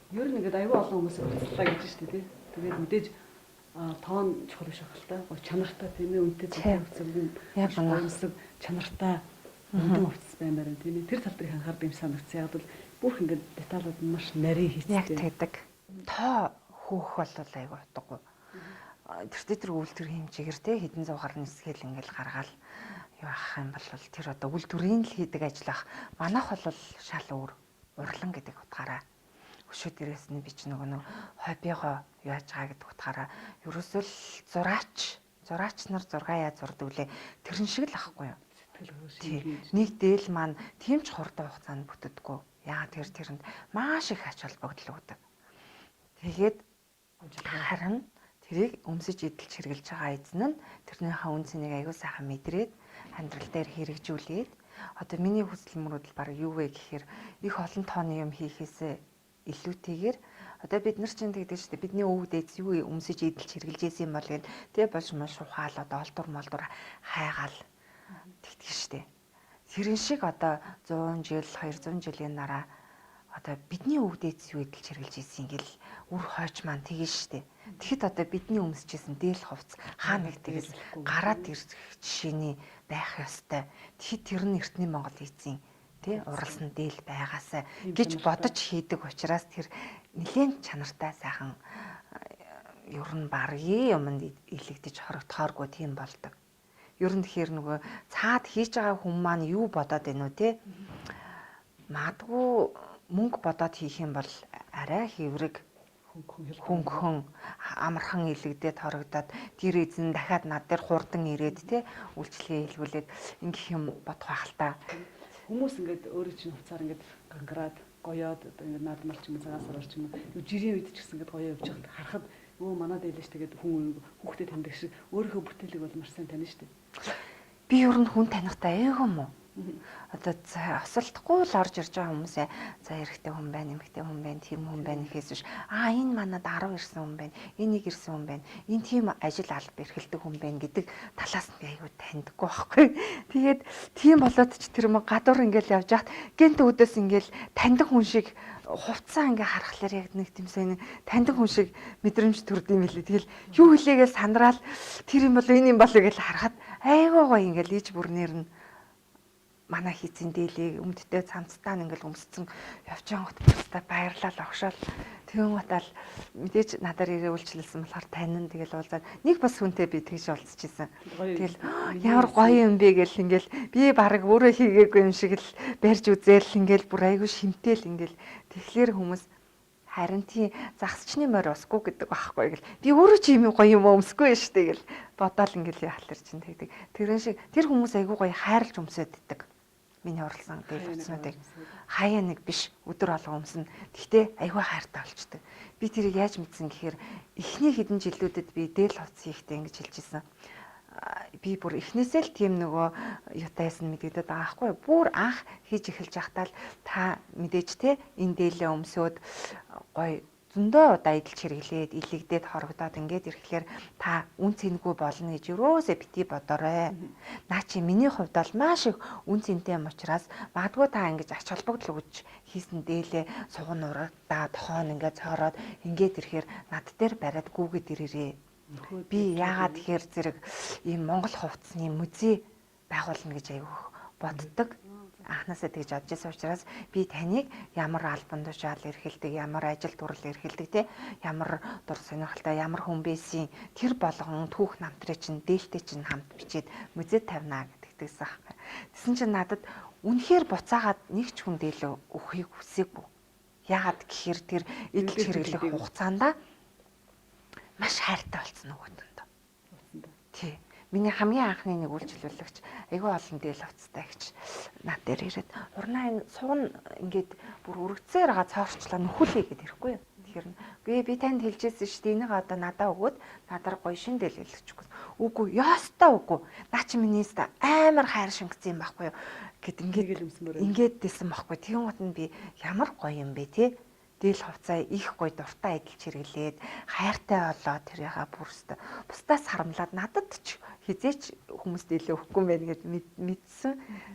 Ер нь ингээд аюул олон хүмүүс болцлаа гэж шүү дээ тий. Тэгээд мэдээж тоон чухал биш байх л та. Чанартай тийм ээ үнэтэй зөвхөн хөвцөлгөн яг гонсог чанартай үнэн хувцас баймаар тийм ээ. Тэр тал дээр анхаард юм санагдсан. Яг бол бүх ингээд деталууд нь маш нарийн хийцтэй. Яг тэгдэг. Тоо хөөх бол айгүй утгагүй. Тэр үйлдвэр хэмжээгээр те хэдэн зуугаар нисгээл ингээл гаргаал юу ах юм бол тэр одоо үйлдвэрийн л хийдэг ажил ах. Манайх бол шал өөр. Урлан гэдэг утгаараа өшөө дээрээс нь би ч нэг хоббигоо яаж байгаа гэдэг утгаараа ерөөсөө л зураач нар зургаая зурдаг лээ. Тэрэн шиг л ахгүй юу. Нэг дээл маань тийм ч хурдан хугацаанд бүтдэггүй. Яагаад тэрэнд маш их ач холбогдол өгдөг. Тэгээд харин тэрийг өмсөж эдэлж хэрглэж байгаа эзэн нь тэрнийхээ үн цэнийг аягүй сайхан мэдрээд амьдрал дээр хэрэгжүүлээд одоо миний хүсэл мөрөөдөл баг юу вэ гэхээр их олон тооны юм хийхээсээ илүүтэйгээр одоо бид нар чинь тэгдэг шүү дээ бидний өвөг дээдс юу өмсөж эдэлж хэрглэж ийсэн юм бол гээд тэгээ болж маш ухаалаад олдур молдур хайгаал тэгдэг шүү дээ. Тэрэн шиг одоо 100 жил 200 жилийн дараа одоо бидний өвөг дээдс юу эдэлж хэрглэж ийсэн ингээл үр хойч маань тэгэн шүү дээ. Тэгэхэд одоо бидний өмсөжсэн дээл хувцс хаа нэг тэгээс гараад ирэх жишээний байх ёстой. Тэгэхэд тэр нь эртний Монгол эзэн тий уралсан дээл байгаасаа гэж бодож хийдэг учраас тэр нэлээд чанартай сайхан ер нь баргийн юмд илэгдэж хорогдохооргүй тийм болдог. Ер нь тэгэхээр нөгөө цаад хийж байгаа хүн маань юу бодоод байна вэ тий? Магадгүй мөнгө бодоод хийх юм бол арай хэврэг хөнгөн амархан илэгдээд хорогдоод тэр эзэн дахиад над дээр хурдан ирээд тий үйлчлэгээ хийлгүүлээд ингэх юм бодох байх л та. Хүмүүс ингээд өөрөө чинь хувцаар ингээд гангараад гоёод одоо ингээд наадмал ч юм уу цагаас орч юм уу жирийн үед ч гэсэн ингээд гоёо явж байхад харахад өө манад ээлж тэгээд хүн хүүхдэд таньдаг шиг өөрийнхөө бүтээлийг бол маш сайн таних штеп. Би ер нь хүн танихтай эйгөө юм уу? Одоо осолдохгүй л орж ирж байгаа хүмүүсээ за эрэгтэй хүн байна, эмэгтэй хүн байна, тийм хүн байна гэхээс биш. Энэ манад 10 ирсэн хүн байна, энийг ирсэн хүн байна, энэ тийм ажил алба эрхэлдэг хүн байна гэдэг талаас нь би аягүй таньдаггүй байхгүй. Тэгээд тийм болоод ч тэр юм гадуур ингээл явж хат гэнт өдөөс ингээл таньдаг хүн шиг хувцаа ингээ харахаар яг нэг тийм сайн таньдаг хүн шиг мэдрэмж төрд юм билээ. Тэгэл юу хэлээгээ сандраад тэр юм бол энэ юм болоо гэж харахад айгүй гоё ингээл иж бүрнээр нь манай хийцэн дээлийг өмдтэй цамцтаа ингээл өмсцэн явж байгаа гот бүстэ баярлал огшоол тэгэн гутал мэдээж надаар ирээ үйлчлэлсэн болохоор танин тэгэл уулзаад нэг бас хүнтэй би тэгж уулзчихсан. Тэгэл ямар гоё юм бэ гэл ингээл би баг өөрөө хийгээгүй юм шиг л барьж үзээл ингээл бүр айгүй шимтэл ингээл тэгэхээр хүмүүс харин тий загсчны морь усгүй гэдэг байхгүй гэл би өөрөө ч юм гоё юм өмсөхгүй штэ гэл бодоол ингээл яхалэр чинь тэгдэг. Тэрэн шиг тэр хүмүүс айгүй гоё хайрлж өмсөд иддэг. Миний орлсон дээл хувцснуудыг хаяа нэг биш өдөр алга өмснө. Гэхдээ айгүй хайртай болчдөг. Би тэрийг яаж мэдсэн гэхээр эхний хэдэн жилүүдэд би дээл хувцс хийхдээ ингэж хэлжсэн. Би бүр эхнээсээ л тийм нөгөө ютайсан мэдэгдэд байгаа байхгүй. Бүр анх хийж эхэлж байхдаа л та мэдээж те энэ дээлээ өмсөөд гоё зөндөө удаа эдэлж хэрэглээд илэгдээд хорогдоод ингээд ирэхлээр та үн цэнгүй болно гэж юусоо бити бодоорой. Наа чи миний хувьд бол маш их үн цэнтэй юм учраас магадгүй та ингэж ач холбогдол өгч хийсэн дээлээ суган урагдаад хоон ингээд цоороод ингээд ирэхээр над дээр бариад гүгэд ирээрээ. Би яагаад тэгэхээр зэрэг ийм Монгол хувцсны музей байгуулна гэж аяг боддог. Анхнаасаа тэгж бодож байсан учраас би таныг ямар албан тушаал эрхэлдэг, ямар ажил турал эрхэлдэг те ямар дур сонирхолтой ямар хүн байсан тэр болгон түүх намтрыг чинь дээлтэй чинь хамт бичээд музейд тавина гэдэгтэйсэн аахгүй. Тэсэн чинь надад үнэхээр буцаагаад нэг ч хүн дээлээ өгөхийг хүсээгүй. Яагаад гэхээр тэр эдэлж хэрэглэх хугацаанд маш хайртай болсон нөгөөдөнд. Тий. Миний хамгийн анхны нэг үйлчлүүлэгч айгүй олон дээл хувцастай гэж над дээр ирээд урнаа энэ суун ингээд бүр өргөцсөөр байгаа цоорчлоо нөхүүлээ гэд ирэхгүй юу. Тэгэхээр би танд хэлжсэн шүү дээ энийг одоо надаа өгөөд надаар гоё шин дээл хэлчихгүй. Үгүй яастаа үгүй. Наа чи минийс амар хайр шингэсэн юм байхгүй юу гэд ингээд дэсэн байхгүй. Тэгэн гот нь би ямар гоё юм бэ те. Дээл хувцаа их гоё дуртай эдэлж хэрэглээд хайртай болоо тэрийгээ бүрстэ. Бусдаас харамлаад надад ч хизээч хүмүүст илүү өгөхгүй юм байна гэж мэдсэн.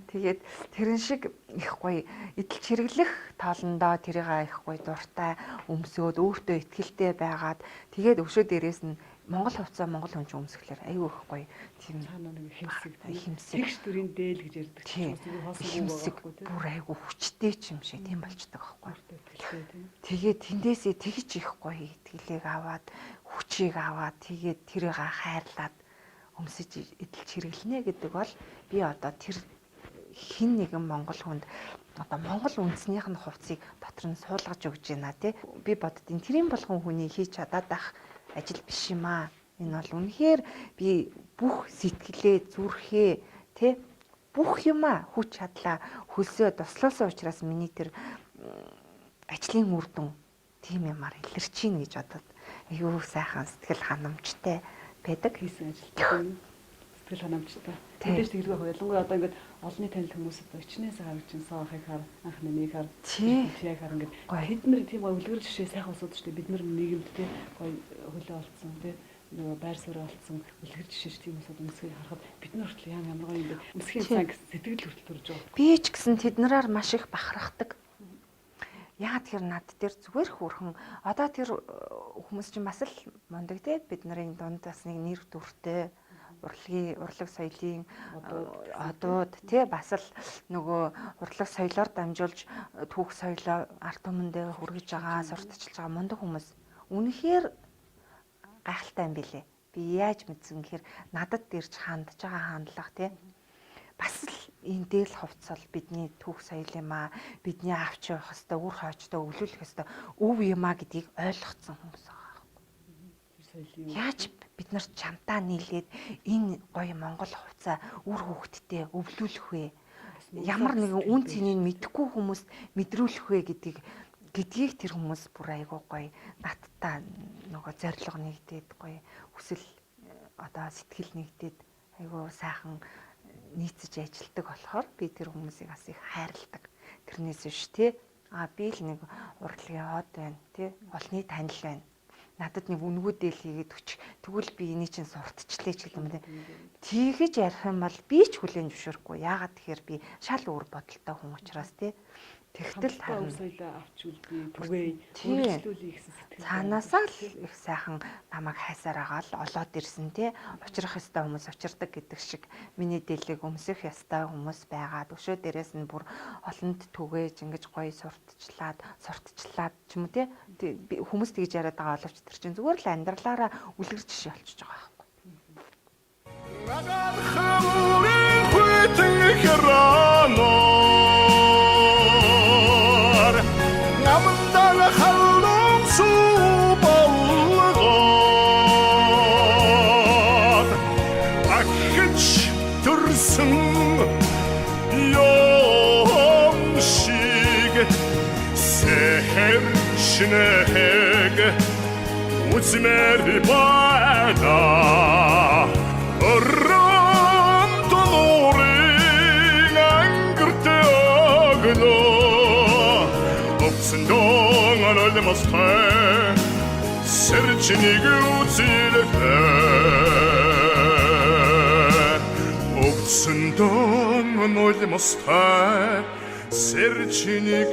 Тэгээд тэрэн шиг их гоё идэл чирэглэх тоолондоо тэрийг их гоё дуртай өмсөөд өөртөө ихтэй байгаад тэгээд өшөө дээрээс нь Монгол хувцас Монгол хүн ч өмсөхлөөр аюу их гоё тийм цаана нэг хэмсэг хэмсэг тэгш дүрийн дээл гэж ярьдаг чинь хэмсэг бүр аюу хүчтэй ч юм шиг тийм болчдөг байхгүй. тийм. Тэгээд тэндээсээ тэгж их гоё итгэлийг аваад хүчийг аваад тэгээд тэрийг хайрлаад өмсөж идэл чирэглэнэ гэдэг бол би одоо тэр хин нэгэн монгол хүнд одоо монгол үндснийх нь хувцсыг дотор нь суулгаж өгч байна тий. Би боддیں۔ Тэрийн болгон хүний хийж чадаад байх ажил биш юм аа. Энэ бол үнэхээр би бүх сэтгэлээ зүрхээ тий бүх юмаа хүч чадлаа хөлсөө туслуулсан учраас миний тэр ажлын үр дүн тийм юмар илэрч ийн гэж бодод аюу сайхан сэтгэл ханамжтай байдаг хийсэн ажил. Сэтгэл ханамжтай. Тэдэж тэгэлгүй хөө ялангуяа одоо ингээд олонний танил хүмүүсд өчнөөс гаргажин соохыг хар анхны нэг хар яг хар ингээд хэд нэр тийм үлгэр жишээ сайхан усууд ч бид нар нийгэмд тийм гоё хөлөө олцсон тийм нөгөө байр суурь олцсон үлгэр жишээ тийм усууд өмсгийг харахад бид нар хүртэл ямар гоё юм бэ өмсгийн цаг сэтгэл хүртэл төрж байгаа. Би ч гэсэн тэднэрээр маш их бахархдаг. Яагаад тэр над дээр зүгээр хөөрхөн одоо тэр хүмүүс чинь бас л мундаг те бид нарын дунд бас нэг нэр төртэй урлаг соёлын одууд те бас л нөгөө урлаг соёлоор дамжуулж түүх соёлоо ард түмэндээ хүргэж байгаа сурталчилж байгаа мундаг хүмүүс үнэхээр гайхалтай юм билэ. Би яаж мэдсэн гэхээр надад дэрж хандж байгаа хандлага те бас л энэ дээл хувцас бол бидний түүх соёл юм аа. Бидний авч явах хэвээр үр хойчтой өвлүүлэх хэвээр өв юм аа гэдгийг ойлгоцсон хүмүүс байгаа байхгүй. Яаж бид нар чамтаа нийлээд энэ гоё монгол хувцас үр хөвгтдээ өвлүүлэх вэ? Ямар нэгэн үн цэнийг мэдэхгүй хүмүүст мэдрүүлэх вэ гэдгийг тэр хүмүүс бүр айгуу гоё надтай нөгөө зориг нэгдээд гоё хүсэл одоо сэтгэл нэгдээд айгуу сайхан нийцэж ажилтдаг болохоор би тэр хүмүүсийг бас их хайрладаг. Тэрнээс биш тий. Би л нэг урлагийн хот байна тий. Олны танил байна. Надад нэг үнгүүдэл хийгээд өч. Тэгвэл би энийг чинь сурталчлаа ч юм дээ. Тэгэж ярих юм бол би ч хүлээн зөвшөөрөхгүй. Яагаад тэгэхээр би шал өөр бодолтой хүн учраас тий. Тэгтэл харин соёлоо авч үлдээ түгээ өөрчлөлөө гэсэн сэтгэл. Цаанаасаа л их сайхан намайг хайсаар агаал олоод ирсэн тий. Учрах ёстой хүмүүс учирдаг гэдэг шиг миний дэлийг өмсөх ёстой хүмүүс байгаад өшөө дээрээс нь бүр олонд түгээж ингэж гоё сурталчлаад ч юм уу тий. Хүмүүс тэгж яриад байгаа боловч тэр чинь зүгээр л амьдралаараа үлгэр жишээ болчихж байгаа байхгүй. Шинэг үзмэр байна орон тонорын ангэртэй огноо овцон донор олмостай сэрчнийг үзэлтэй овцон донор олмостай сэрчнийг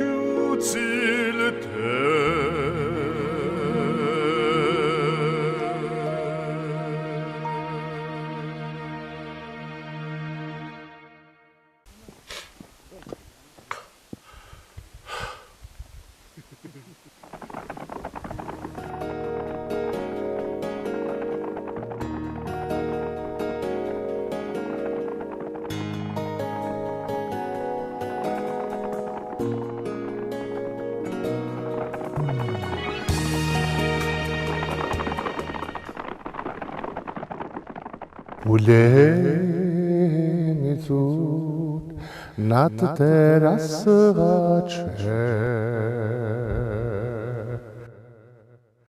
Үлэн зүуд над дээр асгаач